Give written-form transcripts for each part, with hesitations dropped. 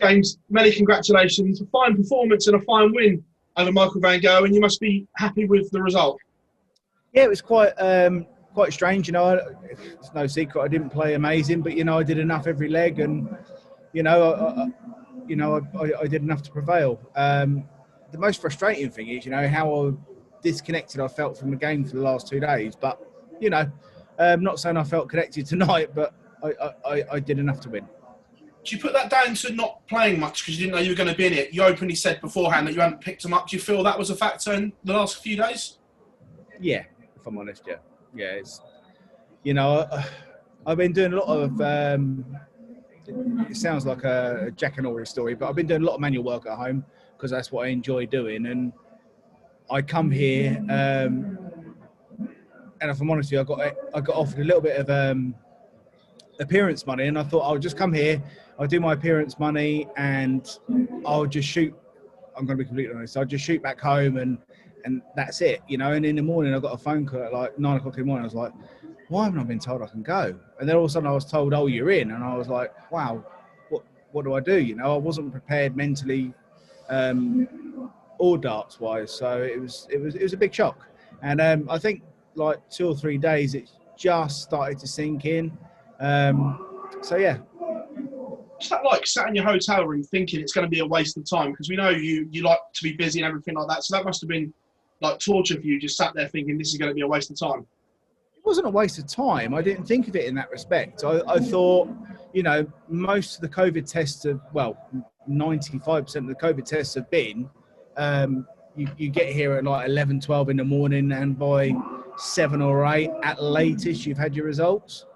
James, many congratulations. A fine performance and a fine win over Michael van Gerwen. You must be happy with the result. Yeah, it was quite strange. It's no secret I didn't play amazing, but I did enough every leg, and I did enough to prevail. The most frustrating thing is how disconnected I felt from the game for the last 2 days. But not saying I felt connected tonight, but I did enough to win. Do you put that down to not playing much because you didn't know you were going to be in it? You openly said beforehand that you hadn't picked them up. Do you feel that was a factor in the last few days? Yeah, if I'm honest, yeah. It's I've been doing a lot of. It sounds like a Jack and Ori story, but I've been doing a lot of manual work at home because that's what I enjoy doing. And I come here, and if I'm honest with you, I got offered a little bit of appearance money, and I thought I'll just come here, I'll do my appearance money, and I'll just shoot. I'm going to be completely honest. I'll just shoot back home, and that's it, And in the morning, I got a phone call at like 9 o'clock in the morning. I was like, why haven't I been told I can go? And then all of a sudden, I was told, oh, you're in, and I was like, wow, what do I do? I wasn't prepared mentally, or darts wise, so it was a big shock. And I think like 2 or 3 days, it just started to sink in. So yeah. What's that like, sat in your hotel room thinking it's going to be a waste of time? Because we know you like to be busy and everything like that. So that must have been like torture for you, just sat there thinking this is going to be a waste of time. It wasn't a waste of time. I didn't think of it in that respect. I thought, most of the COVID tests have, 95% of the COVID tests have been, you get here at like 11, 12 in the morning, and by 7 or 8 at latest, you've had your results.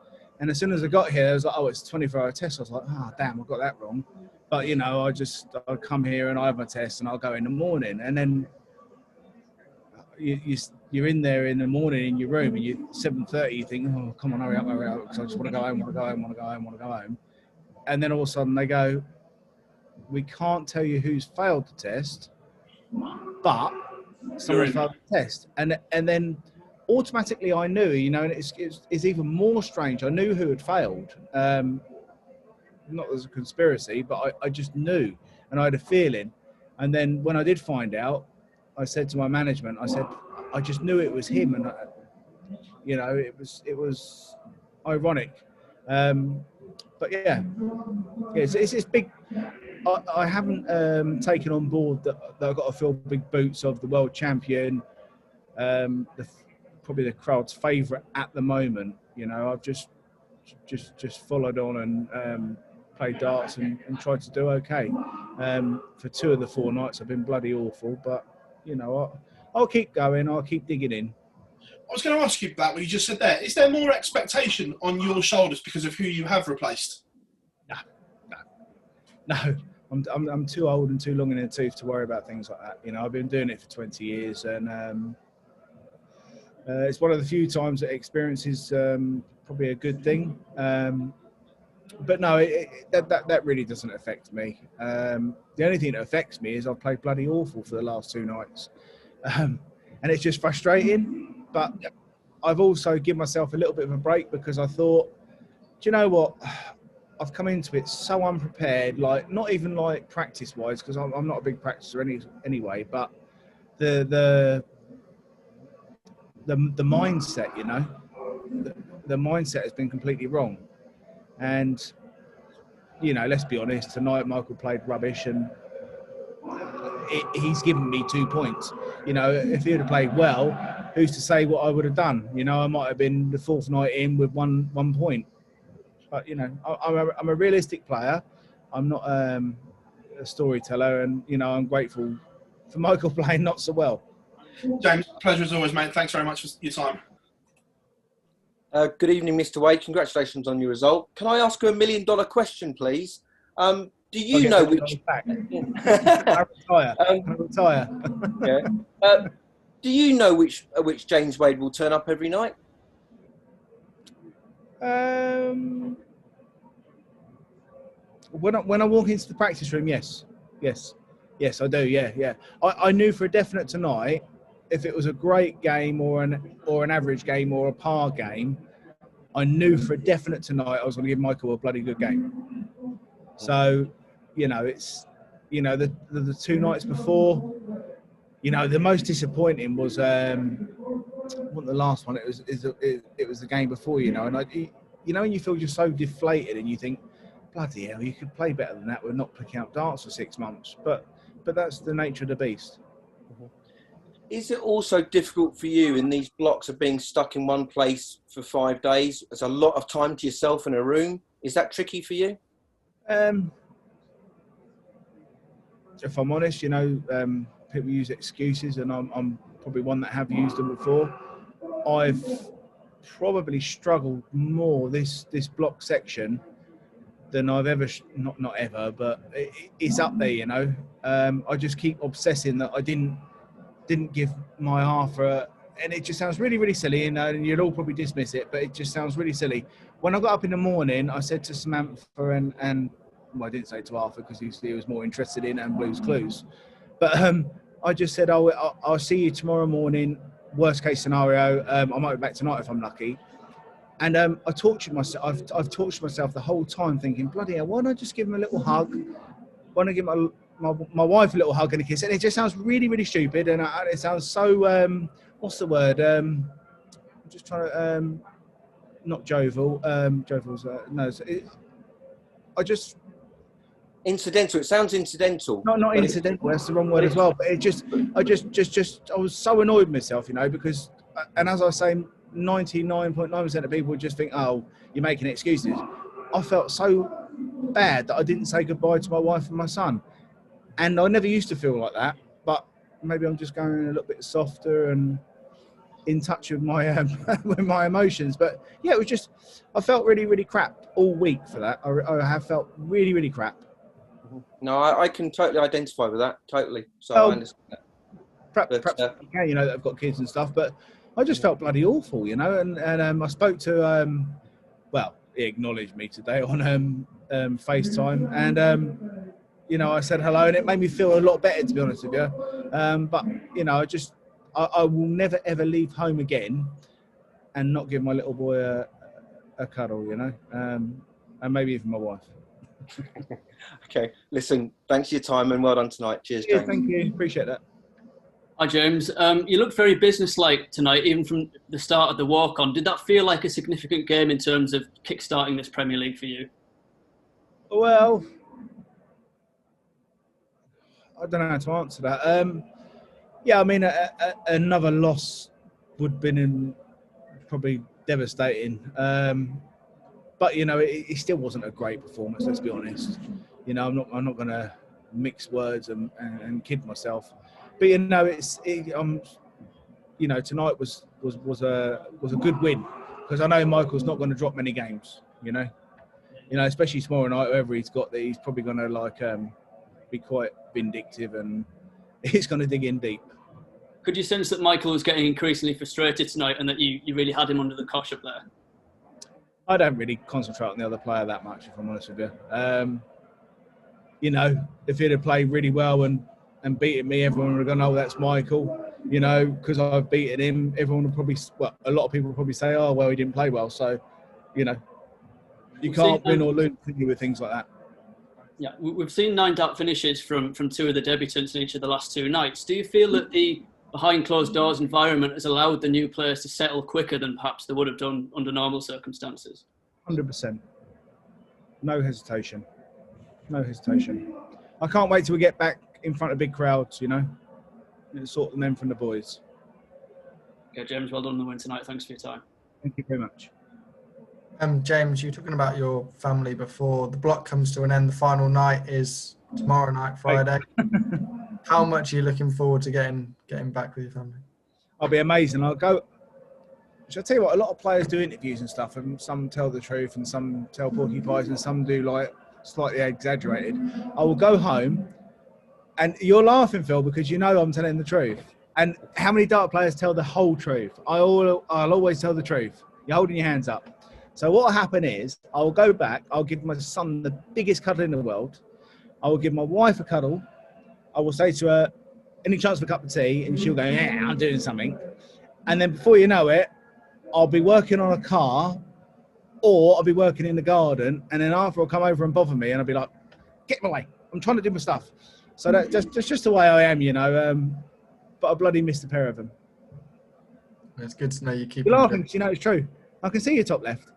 And as soon as I got here, I was like, oh, it's a 24-hour test. I was like, oh, damn, I got that wrong. But, I'll come here and I have my test and I'll go in the morning. And then you're in there in the morning in your room, and you're 7:30, you think, oh, come on, hurry up, because I just want to go home. And then all of a sudden they go, we can't tell you who's failed the test, but someone's failed the test. And then automatically I knew, and it's even more strange. I knew who had failed. Not as a conspiracy, but I just knew, and I had a feeling. And then when I did find out, I said to my management, I just knew it was him, and it was ironic. But it's this big. I haven't taken on board that I've got to fill big boots of the world champion. Probably the crowd's favourite at the moment. I've just followed on and played darts and tried to do okay. For 2 of the 4 nights, I've been bloody awful, but I'll keep going. I'll keep digging in. I was going to ask you that what you just said there. Is there more expectation on your shoulders because of who you have replaced? No. I'm too old and too long in the tooth to worry about things like that. I've been doing it for 20 years, and it's one of the few times that experience is probably a good thing. But no, that really doesn't affect me. The only thing that affects me is I've played bloody awful for the last 2 nights. And it's just frustrating. But I've also given myself a little bit of a break because I thought, do you know what? I've come into it so unprepared, like not even like practice-wise, because I'm not a big practicer anyway, but the mindset, the mindset has been completely wrong. And, let's be honest, tonight Michael played rubbish, and he's given me 2 points. If he would have played well, who's to say what I would have done? I might have been the 4th night in with one point. But, I'm a realistic player. I'm not a storyteller, and, I'm grateful for Michael playing not so well. James, pleasure as always, mate. Thanks very much for your time. Good evening, Mr. Wade. Congratulations on your result. Can I ask you $1 million question, please? Do you know which? I retire. Yeah. Do you know which James Wade will turn up every night? When I walk into the practice room, yes, I do. Yeah. I knew for a definite tonight, if it was a great game or an average game or a par game, I knew for a definite tonight I was going to give Michael a bloody good game. So you know, it's, you know, the 2 nights before, you know, the most disappointing was wasn't the last one. It was the game before, you know, and you know, when you feel just so deflated and you think, bloody hell, you could play better than that. We're not picking up darts for 6 months, but that's the nature of the beast. Is it also difficult for you in these blocks of being stuck in one place for 5 days? It's a lot of time to yourself in a room. Is that tricky for you? If I'm honest, you know, people use excuses, and I'm probably one that have used them before. I've probably struggled more this block section than I've ever, not ever, but it's up there, you know. I just keep obsessing that I didn't give my half and it just sounds really, really silly, and you'll all probably dismiss it, but it just sounds really silly. When I got up in the morning, I said to Samantha and well, I didn't say to Arthur because he was more interested in Blues Clues, but I just said, I'll see you tomorrow morning. Worst case scenario, I might be back tonight if I'm lucky. And I tortured myself. I've tortured myself the whole time, thinking, bloody hell, why don't I just give him a little hug? Why don't I give my wife a little hug and a kiss? And it just sounds really, really stupid, and it sounds so what's the word? I'm just trying to not jovial. Jovial's no. I just incidental. It sounds incidental. Not incidental. That's the wrong word as well. But I was so annoyed with myself, you know, because, and as I say, 99.9% of people would just think, oh, you're making excuses. I felt so bad that I didn't say goodbye to my wife and my son. And I never used to feel like that, but maybe I'm just going a little bit softer and in touch with my with my emotions. But yeah, it was just, I felt really, really crap all week for that. I have felt really, really crap. No, I can totally identify with that, totally. So I understand that. Perhaps you know, that I've got kids and stuff, but I just felt bloody awful, you know. And I spoke to, well, he acknowledged me today on FaceTime, and you know, I said hello, and it made me feel a lot better, to be honest with you. But you know, I will never ever leave home again and not give my little boy a cuddle, you know, and maybe even my wife. Okay, listen, thanks for your time and well done tonight. Cheers, James. Yeah, thank you, appreciate that. Hi, James. You looked very businesslike tonight, even from the start of the walk-on. Did that feel like a significant game in terms of kick-starting this Premier League for you? Well, I don't know how to answer that. Yeah, I mean, another loss would have been probably devastating. But you know, it still wasn't a great performance. Let's be honest. You know, I'm not going to mix words and kid myself. But you know, you know, tonight was a good win, because I know Michael's not going to drop many games. You know, especially tomorrow night, whoever he's got there, he's probably going to like be quite vindictive, and he's going to dig in deep. Could you sense that Michael was getting increasingly frustrated tonight, and that you really had him under the cosh up there? I don't really concentrate on the other player that much, if I'm honest with you. You know, if he'd have played really well and beaten me, everyone would have gone, oh, that's Michael. You know, because I've beaten him, everyone would probably, well, a lot of people would probably say, oh, well, he didn't play well. So, you know, you can't win or lose with things like that. Yeah, we've seen 9 dart finishes from 2 of the debutants in each of the last 2 nights. Do you feel that the behind closed doors environment has allowed the new players to settle quicker than perhaps they would have done under normal circumstances? 100%. No hesitation. No hesitation. I can't wait till we get back in front of big crowds, you know, and sort them in from the boys. Okay, James, well done on the win tonight. Thanks for your time. Thank you very much. James, you were talking about your family before. The block comes to an end. The final night is tomorrow night, Friday. How much are you looking forward to getting back with your family? I'll be amazing. I'll go. Shall I tell you what? A lot of players do interviews and stuff, and some tell the truth, and some tell porcupines, and some do like slightly exaggerated. I will go home, and you're laughing, Phil, because you know I'm telling the truth. And how many dart players tell the whole truth? I'll always tell the truth. You're holding your hands up. So what will happen is I'll go back. I'll give my son the biggest cuddle in the world. I will give my wife a cuddle. I will say to her, any chance for a cup of tea? And she'll go, yeah, I'm doing something. And then before you know it, I'll be working on a car, or I'll be working in the garden. And then Arthur will come over and bother me, and I'll be like, get him away. I'm trying to do my stuff. So that's just the way I am, you know. But I bloody missed a pair of them. It's good to know you keep. You're laughing because you know it's true. I can see your top left.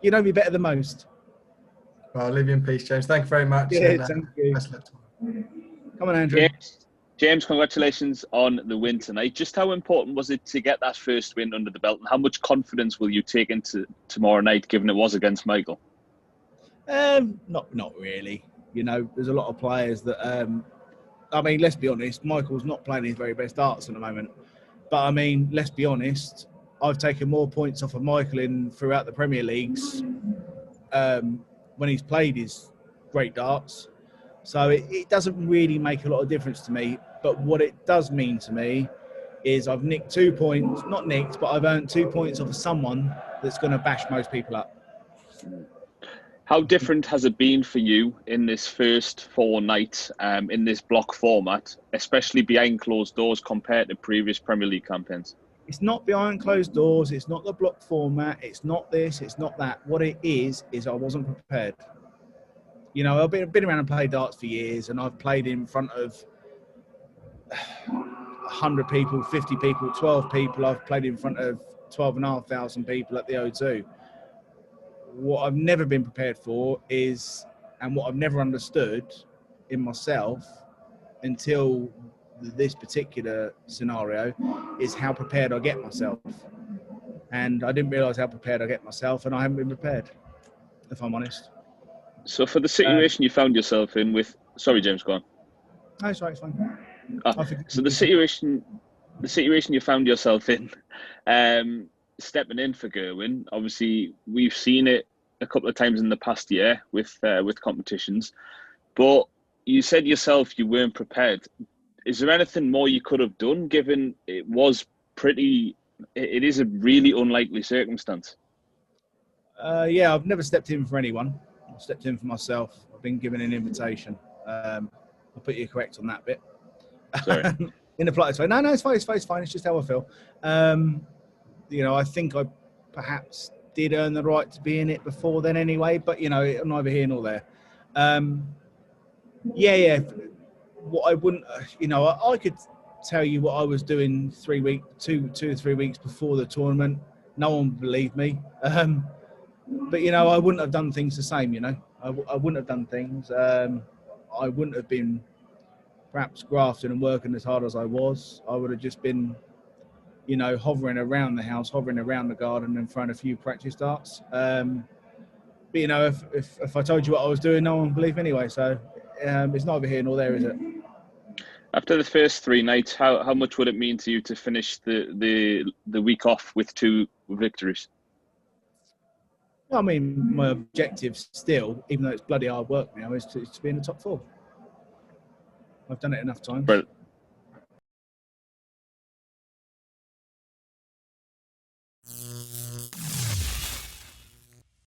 You know me better than most. Well, I'll leave you in peace, James. Thank you very much. Yeah, and, thank you. best luck tomorrow. Come on, Andrew. James, congratulations on the win tonight. Just how important was it to get that first win under the belt, and how much confidence will you take into tomorrow night, given it was against Michael? Not really. You know, there's a lot of players that. I mean, let's be honest. Michael's not playing his very best darts at the moment. But I mean, let's be honest. I've taken more points off of Michael throughout the Premier Leagues when he's played his great darts. So it doesn't really make a lot of difference to me. But what it does mean to me is I've nicked 2 points, not nicked, but I've earned 2 points off of someone that's going to bash most people up. How different has it been for you in this first 4 nights in this block format, especially behind closed doors compared to previous Premier League campaigns? It's not behind closed doors. It's not the block format. It's not this. It's not that. What it is I wasn't prepared. You know, I've been around and played darts for years, and I've played in front of 100 people, 50 people, 12 people. I've played in front of 12,500 people at the O2. What I've never been prepared for is, and what I've never understood in myself until this particular scenario, is how prepared I get myself. And I didn't realise how prepared I get myself, and I haven't been prepared, if I'm honest. So for the situation you found yourself in with... Sorry, James, go on. No, it's right, it's fine. So the situation you found yourself in, stepping in for Gerwen, obviously we've seen it a couple of times in the past year with competitions, but you said yourself you weren't prepared. Is there anything more you could have done, given it is a really unlikely circumstance? Yeah, I've never stepped in for anyone. I've stepped in for myself. I've been given an invitation. I'll put you correct on that bit. Sorry. In the politest way. No, it's fine. It's fine. It's just how I feel. You know, I think I perhaps did earn the right to be in it before then anyway, but, you know, I'm neither here nor there. Yeah. What I wouldn't, you know, I could tell you what I was doing 2 or 3 weeks before the tournament. No one would believe me. But, you know, I wouldn't have done things the same, you know. I wouldn't have done things. I wouldn't have been perhaps grafting and working as hard as I was. I would have just been, you know, hovering around the house, hovering around the garden and throwing a few practice darts. But, you know, if I told you what I was doing, no one would believe me anyway. So it's neither here nor there, is it? After the first 3 nights, how much would it mean to you to finish the week off with 2 victories? I mean, my objective still, even though it's bloody hard work now, is to be in the top 4. I've done it enough times.